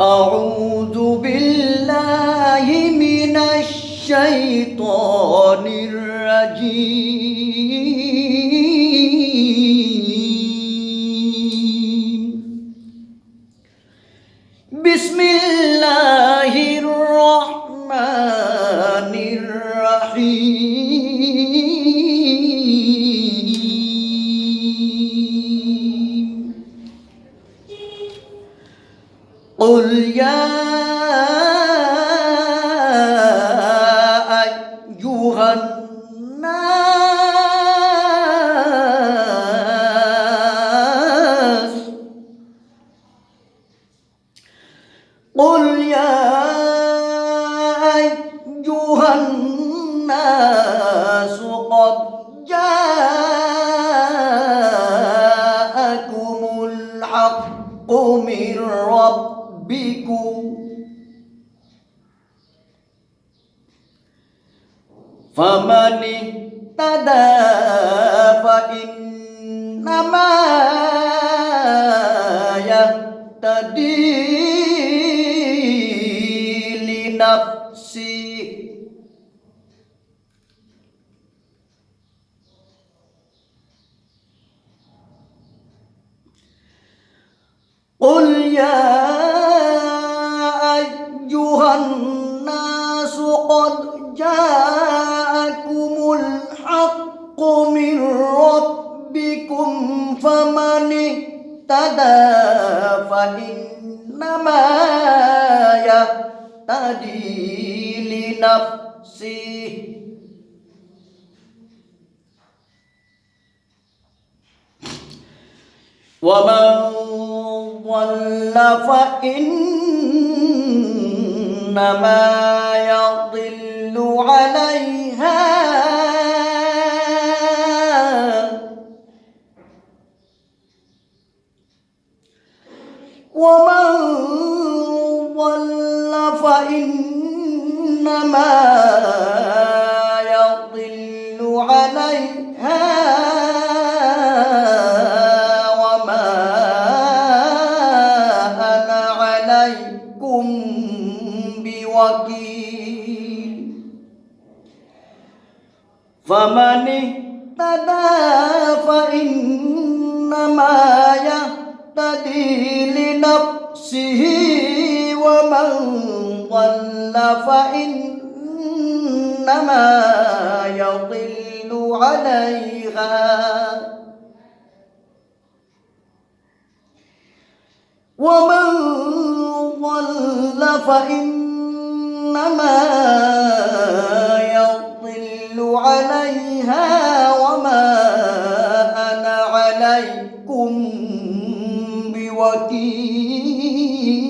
أعوذ بالله من الشيطان الرجيم بسم الله الرحمن الرحيم قل يا أيها الناس قل يا أيها الناس قد جاءكم الحق من ربكم فمن اهتدى فإنما يهتدي لنفسه قل يا أيها الناس قد جاءكم الحق من ربكم فمن اهتدى فإنما يهتدي لنفسه ومن ضل فإنما يضل عليها ومن ضل فإنما يضل عليها وما أنا عليكم بوكيل فمن اهتدى فإنما يهتدي لنفسه ومن ضل فإنما يضل عليها ومن ضل فإنما يضل عليها وما أنا عليكم بوكيل